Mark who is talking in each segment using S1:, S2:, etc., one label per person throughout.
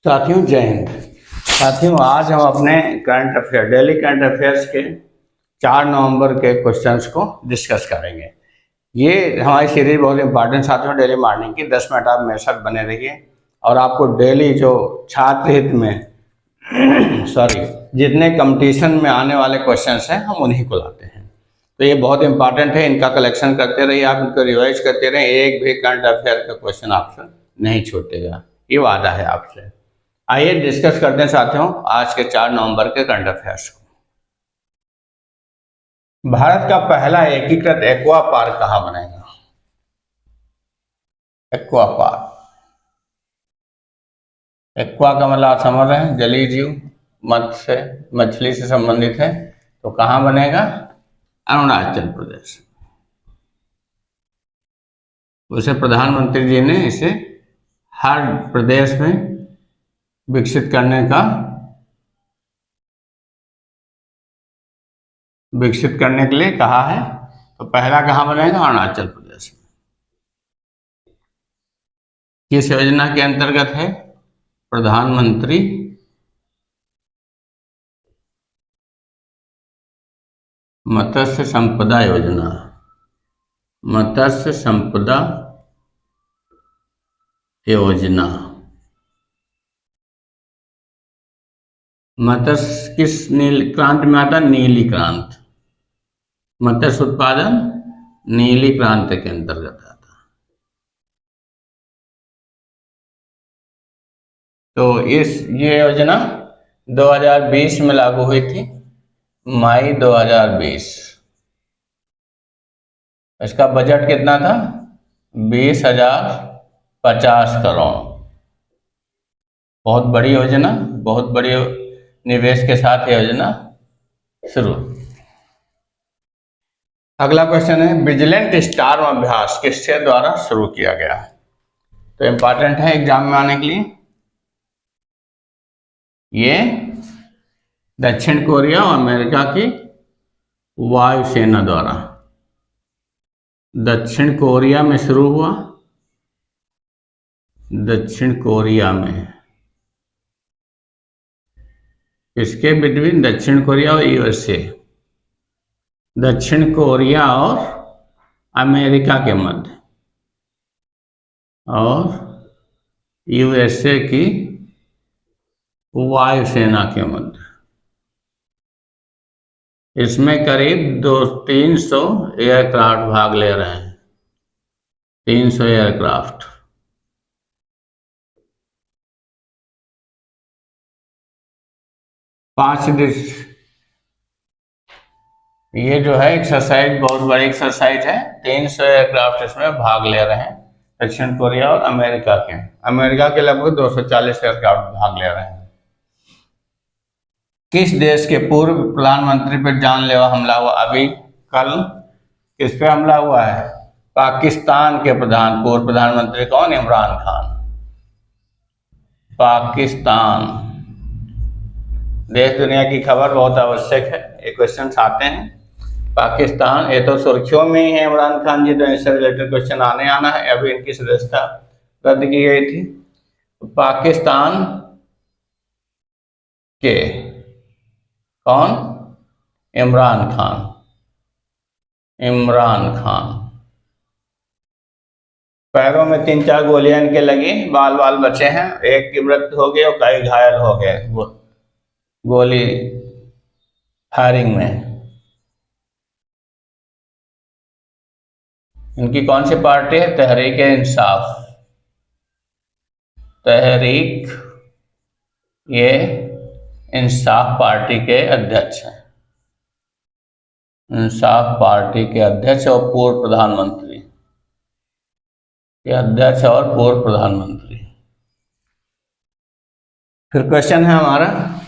S1: साथियों जय हिंद। साथियों आज हम अपने current affair daily current affairs के 4 नवंबर के क्वेश्चंस को डिस्कस करेंगे। ये हमारी सीरीज बहुत इंपॉर्टेंट साथियों, डेली मॉर्निंग की 10 मिनट आप मेरे साथ बने रहिए और आपको डेली जो छात्र हित में जितने कंपटीशन में आने वाले क्वेश्चंस हैं हम उन्हीं को लाते हैं। तो ये बहुत इंपॉर्टेंट है, इनका कलेक्शन करते रहिए, आप इनको रिवाइज करते रहें, एक भी करंट अफेयर का क्वेश्चन आपसे नहीं छूटेगा, ये वादा है आपसे। आइए डिस्कस करते हैं साथियों आज के 4 नवंबर के करंट अफेयर्स को। भारत का पहला एकीकृत एक्वा पार्क कहाँ बनेगा? एक्वा पार्क, एक्वा का मतलब आप समझ रहे हैं जलीय जीव, मत्स्य मछली से संबंधित है, तो कहाँ बनेगा? अरुणाचल प्रदेश। उसे प्रधानमंत्री जी ने इसे हर प्रदेश में विकसित करने के लिए कहा है, तो पहला कहाँ बनेगा? अरुणाचल प्रदेश में। किस योजना के अंतर्गत है? प्रधानमंत्री मत्स्य संपदा योजना। मत्स्य संपदा योजना। मत्स्य किस नील क्रांति में आता? नीली क्रांति। मत्स्य उत्पादन नीली क्रांति के अंतर्गत आता। तो ये योजना 2020 में लागू हुई थी, मई 2020। इसका बजट कितना था? 20,050 करोड़। बहुत बड़ी योजना, बहुत बड़ी निवेश के साथ योजना शुरू। अगला क्वेश्चन है विजिलेंट स्टार अभ्यास किसके द्वारा शुरू किया गया है? तो इंपॉर्टेंट है एग्जाम में आने के लिए। ये दक्षिण कोरिया और अमेरिका की वायुसेना द्वारा दक्षिण कोरिया में शुरू हुआ। दक्षिण कोरिया में इसके बिटवीन दक्षिण कोरिया और यूएसए, दक्षिण कोरिया और अमेरिका के मध्य और यूएसए की वायुसेना के मध्य। इसमें करीब 300 एयरक्राफ्ट भाग ले रहे हैं। 300 एयरक्राफ्ट। ये जो है एक्सरसाइज बहुत बड़ी एक्सरसाइज है। 300 एयरक्राफ्ट इसमें भाग ले रहे हैं, दक्षिण कोरिया और अमेरिका के लगभग 240 एयरक्राफ्ट भाग ले रहे हैं। किस देश के पूर्व प्रधानमंत्री पर जानलेवा हमला हुआ? अभी कल किस पे हमला हुआ है? पाकिस्तान के पूर्व प्रधानमंत्री कौन? इमरान खान। पाकिस्तान। देश दुनिया की खबर बहुत आवश्यक है, ये क्वेश्चन आते हैं। पाकिस्तान, ये तो सुर्खियों में ही है इमरान खान जी, तो इससे रिलेटेड क्वेश्चन आना है। अभी इनकी सदस्यता रद्द की गई थी। पाकिस्तान के कौन? इमरान खान। इमरान खान। पैरों में 3-4 गोलियां इनके लगी, बाल बचे हैं, एक की मृत्यु हो गई और कई घायल हो गए गोली फायरिंग में। इनकी कौन सी पार्टी है? तहरीक इंसाफ। तहरीक ये इंसाफ पार्टी के अध्यक्ष हैं। इंसाफ पार्टी के अध्यक्ष और पूर्व प्रधानमंत्री फिर क्वेश्चन है हमारा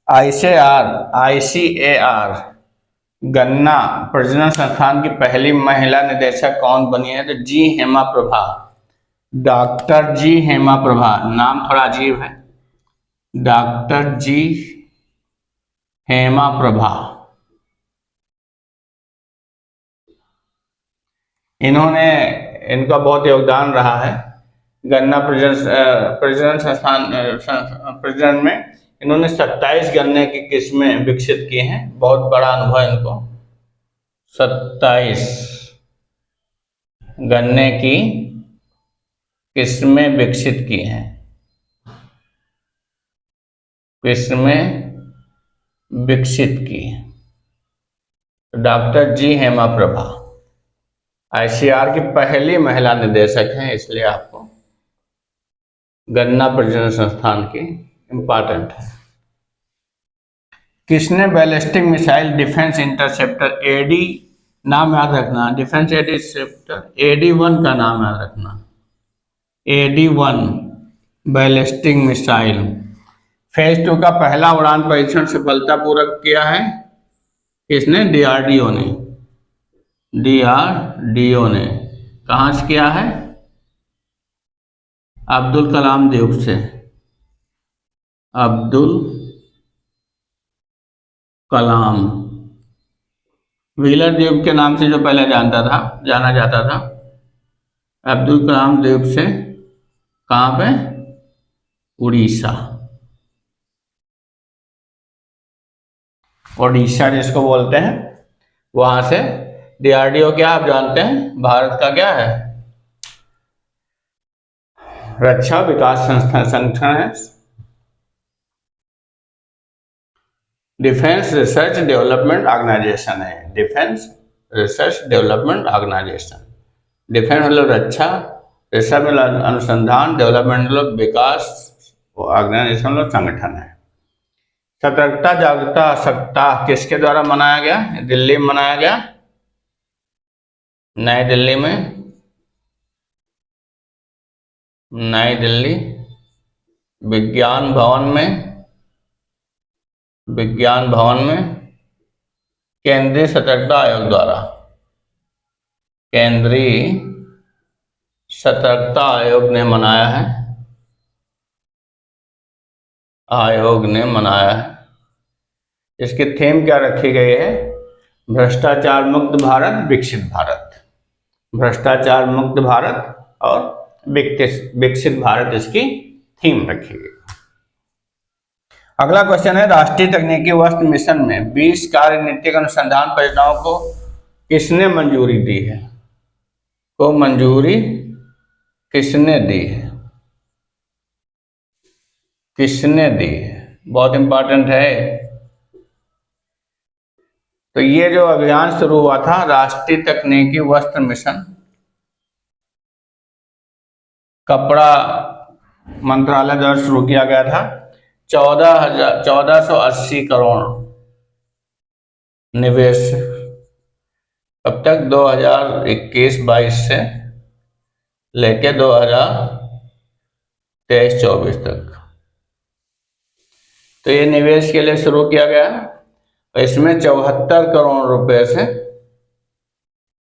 S1: ICAR गन्ना प्रजनन संस्थान की पहली महिला निदेशक कौन बनी है? तो जी हेमा प्रभा। डॉक्टर जी हेमा प्रभा। नाम थोड़ा अजीब है, डॉक्टर जी हेमा प्रभा। इनका बहुत योगदान रहा है गन्ना प्रजनन संस्थान प्रजनन में इन्होंने 27 गन्ने की किस्में विकसित की हैं। बहुत बड़ा अनुभव है इनको। 27 गन्ने की किस्में विकसित की हैं, किस्में विकसित की। डॉक्टर जी हेमा प्रभा ICAR की पहली महिला निदेशक हैं, इसलिए आपको गन्ना प्रजनन संस्थान की इंपॉर्टेंट है। किसने ballistic missile defence interceptor AD नाम याद रखना, डिफेंस इंटरसेप्टर AD-1 का नाम याद रखना, AD-1 बैलिस्टिक मिसाइल फेज 2 का पहला उड़ान परीक्षण सफलतापूर्वक किया है। किसने? DRDO ने। DRDO ने कहाँ से किया है? अब्दुल कलाम द्वीप से। अब्दुल कलाम व्हीलर द्वीप के नाम से जो पहले जाना जाता था, अब्दुल कलाम द्वीप से। कहाँ पे? उड़ीसा। ओडिशा जिसको बोलते हैं, वहां से DRDO क्या आप जानते हैं? भारत का क्या है? रक्षा विकास संगठन है। डिफेंस रिसर्च डेवलपमेंट ऑर्गेनाइजेशन है। Defence research development organisation. Defence मतलब रक्षा, रिसर्च मतलब अनुसंधान, डेवलपमेंट मतलब विकास, ऑर्गेनाइजेशन मतलब संगठन है। सतर्कता जागरूकता सप्ताह किसके द्वारा मनाया गया? दिल्ली में मनाया गया, नई दिल्ली में। नई दिल्ली विज्ञान भवन में केंद्रीय सतर्कता आयोग द्वारा, केंद्रीय सतर्कता आयोग ने मनाया है। इसकी थीम क्या रखी गई है? भ्रष्टाचार मुक्त भारत, विकसित भारत। भ्रष्टाचार मुक्त भारत और विकसित भारत इसकी थीम रखी गई। अगला क्वेश्चन है, राष्ट्रीय तकनीकी वस्त्र मिशन में 20 कार्यनीतिक अनुसंधान परियोजनाओं को किसने मंजूरी दी है? को मंजूरी किसने दी है? किसने दी है? बहुत इंपॉर्टेंट है। तो ये जो अभियान शुरू हुआ था, राष्ट्रीय तकनीकी वस्त्र मिशन, कपड़ा मंत्रालय द्वारा शुरू किया गया था। 1480 करोड़ निवेश कब तक? 2021-22 से लेके 2023-24 तक। तो ये निवेश के लिए शुरू किया गया। इसमें 74 करोड़ रुपए से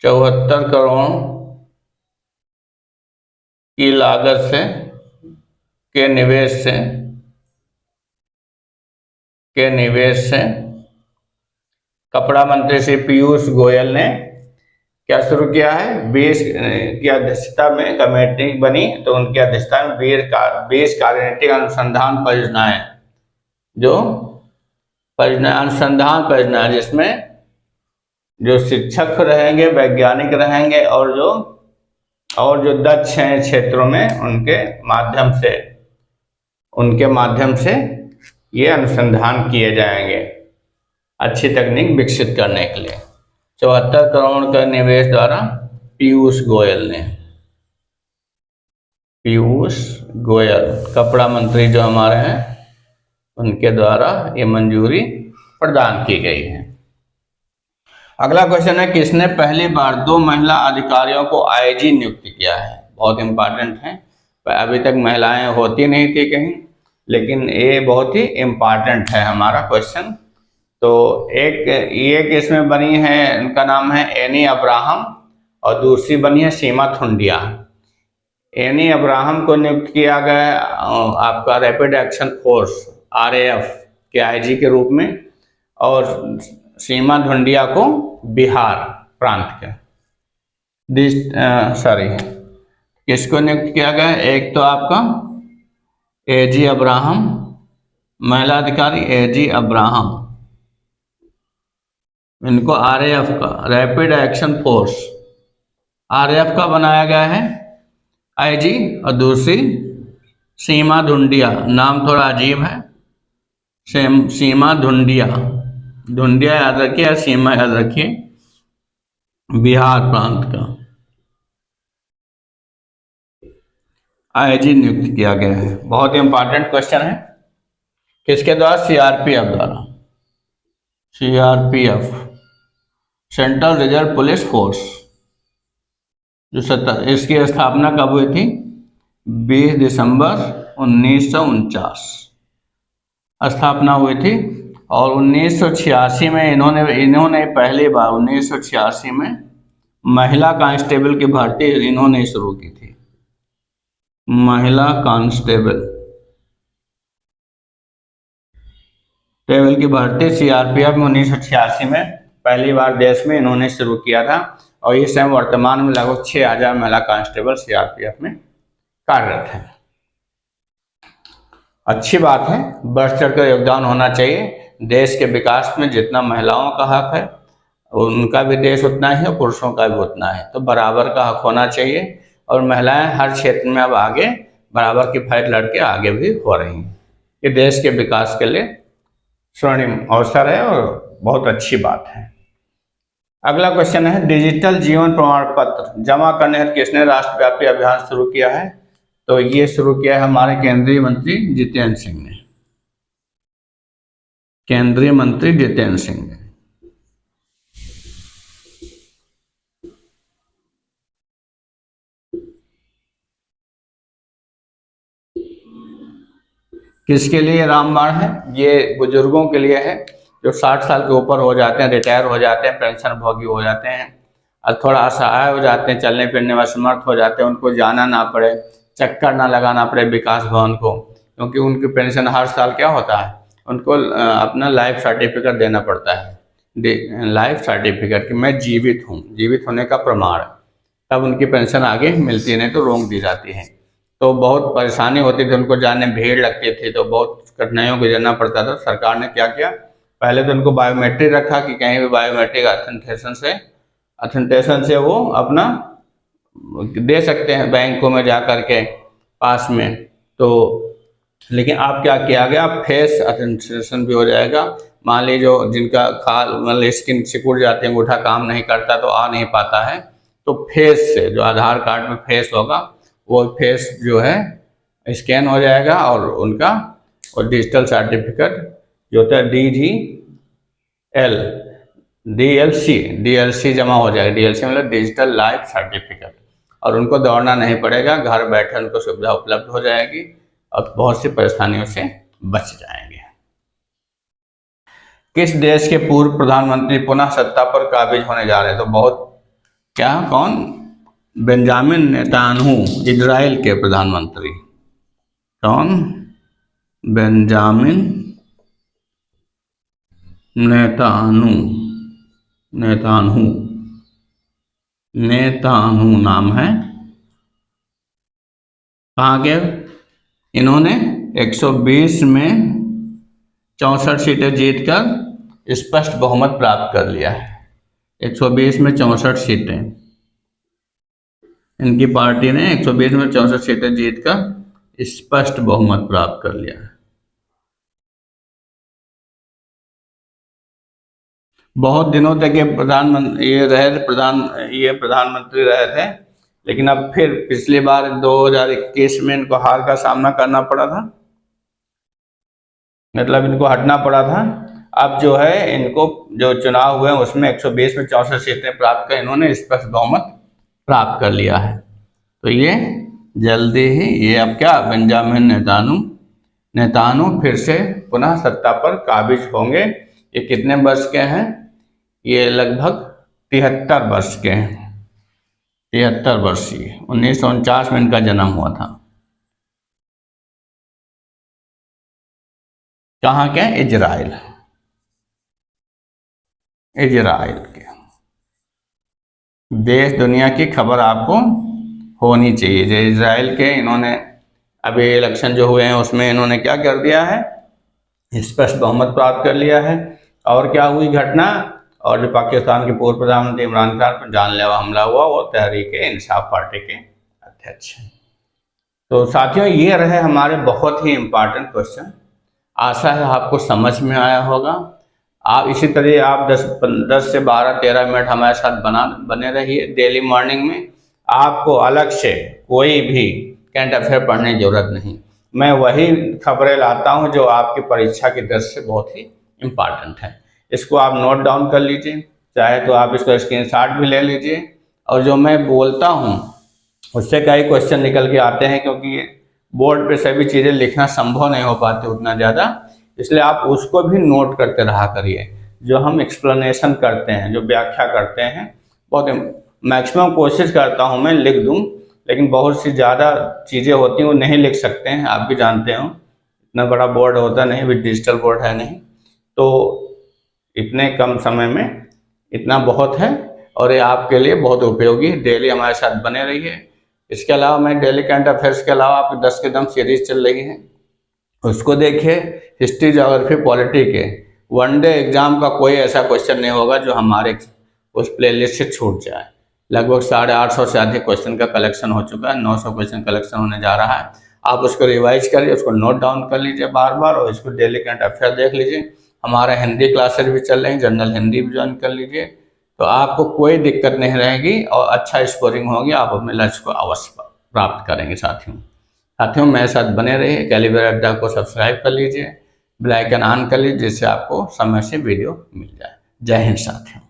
S1: 74 करोड़ की लागत से के निवेश से कपड़ा मंत्री श्री पीयूष गोयल ने क्या शुरू किया है? 20 की अध्यक्षता में कमेटी बनी, तो उनकी अध्यक्षता में 20 कार्यनीतिक अनुसंधान परियोजनाएं, जो अनुसंधान परियोजनाएं, जिसमें जो शिक्षक रहेंगे, वैज्ञानिक रहेंगे और जो दक्ष हैं क्षेत्रों में, उनके माध्यम से ये अनुसंधान किए जाएंगे अच्छी तकनीक विकसित करने के लिए। 74 करोड़ का निवेश द्वारा पीयूष गोयल कपड़ा मंत्री जो हमारे हैं, उनके द्वारा ये मंजूरी प्रदान की गई है। अगला क्वेश्चन है, किसने पहली बार 2 महिला अधिकारियों को IG नियुक्त किया है? बहुत इंपॉर्टेंट है। अभी तक महिलाएं होती नहीं थी कहीं, लेकिन ये बहुत ही इम्पॉर्टेंट है हमारा क्वेश्चन। तो एक इसमें बनी है, उनका नाम है एनी अब्राहम, और दूसरी बनी है सीमा थुंडिया। एनी अब्राहम को नियुक्त किया गया आपका रैपिड एक्शन फोर्स RAF के IG के रूप में, और सीमा धुंडिया को बिहार प्रांत के किसको नियुक्त किया गया है? एक तो आपका एजी अब्राहम, महिला अधिकारी एजी अब्राहम, इनको आरएएफ का, रैपिड एक्शन फोर्स, आरएएफ का बनाया गया है आईजी। और दूसरी सीमा धुंडिया, नाम थोड़ा अजीब है, सीमा धुंडिया, धुंडिया याद रखिए, सीमा याद रखिए, बिहार प्रांत का आईजी नियुक्त किया गया है। बहुत ही इंपॉर्टेंट क्वेश्चन है। किसके द्वारा? सीआरपीएफ द्वारा। CRPF, central reserve police force, जो इसकी स्थापना कब हुई थी? 20 दिसंबर 1949 स्थापना हुई थी। और 1986 में इन्होंने पहली बार 1986 में महिला कांस्टेबल की भर्ती इन्होंने शुरू की थी। महिला कांस्टेबल की भर्ती सीआरपीएफ में 1986 में पहली बार देश में इन्होंने शुरू किया था। और इस समय वर्तमान में लगभग 6000 महिला कांस्टेबल सीआरपीएफ में कार्यरत हैं। अच्छी बात है, बढ़ चढ़कर योगदान होना चाहिए। देश के विकास में जितना महिलाओं का हक है उनका भी देश उतना ही और पुरुषों का भी उतना है, तो बराबर का हक होना चाहिए। और महिलाएं हर क्षेत्र में अब आगे बराबर की फाइट लड़के आगे भी हो रही हैं। ये देश के विकास के लिए स्वर्णिम अवसर है और बहुत अच्छी बात है। अगला क्वेश्चन है, डिजिटल जीवन प्रमाण पत्र जमा करने हेतु किसने राष्ट्रव्यापी अभियान शुरू किया है? तो ये शुरू किया है हमारे केंद्रीय मंत्री जितेंद्र सिंह ने। केंद्रीय मंत्री जितेंद्र सिंह ने। किसके लिए रामबाण है? ये बुजुर्गों के लिए है जो 60 साल के ऊपर हो जाते हैं, रिटायर हो जाते हैं, पेंशन भोगी हो जाते हैं और थोड़ा असहाय हो जाते हैं, चलने फिरने में असमर्थ हो जाते हैं। उनको जाना ना पड़े, चक्कर ना लगाना पड़े विकास भवन को, क्योंकि उनकी पेंशन हर साल क्या होता है, उनको अपना लाइफ सर्टिफिकेट देना पड़ता है। लाइफ सर्टिफिकेट कि मैं जीवित हूँ, जीवित होने का प्रमाण, तब उनकी पेंशन आगे मिलती है, नहीं तो रोक दी जाती है। तो बहुत परेशानी होती थी, उनको जाने भीड़ लगती थी, तो बहुत कठिनाइयों को झेलना पड़ता था। सरकार ने क्या किया, पहले तो उनको बायोमेट्रिक रखा कि कहीं भी बायोमेट्रिक अथेंटेशन से वो अपना दे सकते हैं बैंकों में जा कर के पास में। तो लेकिन अब क्या किया गया, फेस अथेंटिकेशन भी हो जाएगा। मान लीजिए जो जिनका खाल मतलब स्किन सिकुड़ जाती है, अंगूठा काम नहीं करता तो आ नहीं पाता है, तो फेस से, जो आधार कार्ड में फेस होगा, वो फेस जो है स्कैन हो जाएगा और उनका और डिजिटल सर्टिफिकेट जो होता है डीएलसी जमा हो जाएगा। डीएलसी मतलब डिजिटल लाइफ सर्टिफिकेट, और उनको दौड़ना नहीं पड़ेगा, घर बैठे उनको सुविधा उपलब्ध हो जाएगी और बहुत सी परेशानियों से बच जाएंगे। किस देश के पूर्व प्रधानमंत्री पुनः सत्ता पर काबिज होने जा रहे हैं? तो बहुत क्या, कौन? बेंजामिन नेतान्याहू, इजराइल के प्रधानमंत्री। कौन? बेंजामिन नेतान्याहू नाम है। कहाँ के? इन्होंने 120 में 64 सीटें जीतकर स्पष्ट बहुमत प्राप्त कर लिया है। 120 में 64 सीटें इनकी पार्टी ने 120 में 64 सीटें जीतकर स्पष्ट बहुमत प्राप्त कर लिया है। बहुत दिनों तक ये प्रधानमंत्री रहे थे, लेकिन अब फिर पिछली बार 2021 में इनको हार का सामना करना पड़ा था, मतलब इनको हटना पड़ा था। अब जो है इनको जो चुनाव हुए उसमें 120 में 64 सीटें प्राप्त कर इन्होंने स्पष्ट बहुमत प्राप्त कर लिया है। तो ये जल्दी ही ये अब क्या, बेंजामिन नेतान्याहू फिर से पुनः सत्ता पर काबिज होंगे। ये कितने वर्ष के हैं? ये लगभग 73 वर्ष के हैं। 73 वर्षीय, 1949 में इनका जन्म हुआ था। कहाँ के? इजराइल के। देश दुनिया की खबर आपको होनी चाहिए। जो इजराइल के इन्होंने अभी इलेक्शन जो हुए हैं उसमें इन्होंने क्या कर दिया है, स्पष्ट बहुमत प्राप्त कर लिया है। और क्या हुई घटना, और जो पाकिस्तान के पूर्व प्रधानमंत्री इमरान खान पर जानलेवा हमला हुआ, वो तहरीक-ए-इंसाफ पार्टी के अध्यक्ष हैं। तो साथियों, ये रहे हमारे बहुत ही इम्पोर्टेंट क्वेश्चन। आशा है आपको समझ में आया होगा। आप इसी तरह आप 10 से 12-13 मिनट हमारे साथ बने रहिए डेली मॉर्निंग में। आपको अलग से कोई भी करंट अफेयर पढ़ने की जरूरत नहीं, मैं वही खबरें लाता हूं जो आपकी परीक्षा की दृष्टि से बहुत ही इम्पॉर्टेंट है। इसको आप नोट डाउन कर लीजिए, चाहे तो आप इसको स्क्रीनशॉट भी ले लीजिए। और जो मैं बोलता हूं उससे कई क्वेश्चन निकल के आते हैं, क्योंकि बोर्ड पे सभी चीज़ें लिखना संभव नहीं हो पाते उतना ज़्यादा, इसलिए आप उसको भी नोट करते रहा करिए। जो हम एक्सप्लेनेशन करते हैं, जो व्याख्या करते हैं, बहुत मैक्सिमम कोशिश करता हूं मैं लिख दूं, लेकिन बहुत सी ज़्यादा चीज़ें होती हैं वो नहीं लिख सकते हैं, आप भी जानते हो। इतना बड़ा बोर्ड होता नहीं, भी डिजिटल बोर्ड है नहीं, तो इतने कम समय में इतना बहुत है और ये आपके लिए बहुत उपयोगी है। डेली हमारे साथ बने रहिए। इसके अलावा मैं डेली करंट अफेयर्स के अलावा आपकी 10 कदम सीरीज चल रही है, उसको देखिए। हिस्ट्री, ज्योग्राफी, पॉलिटी के वनडे एग्जाम का कोई ऐसा क्वेश्चन नहीं होगा जो हमारे उस प्लेलिस्ट से छूट जाए। लगभग 850 से अधिक क्वेश्चन का कलेक्शन हो चुका है, 900 क्वेश्चन कलेक्शन होने जा रहा है। आप उसको रिवाइज करिए, उसको नोट डाउन कर लीजिए बार बार, और इसको डेली करंट अफेयर देख लीजिए। हमारे हिंदी क्लासेस भी चल रही हैं, जनरल हिंदी भी ज्वाइन कर लीजिए, तो आपको कोई दिक्कत नहीं रहेगी और अच्छा स्कोरिंग होगी। आप अपने लक्ष्य को अवश्य प्राप्त करेंगे। साथियों मेरे साथ बने रहिए। कैलिबर अड्डा को सब्सक्राइब कर लीजिए, बेल आइकन ऑन कर लीजिए, जिससे आपको समय से वीडियो मिल जाए। जय हिंद साथियों।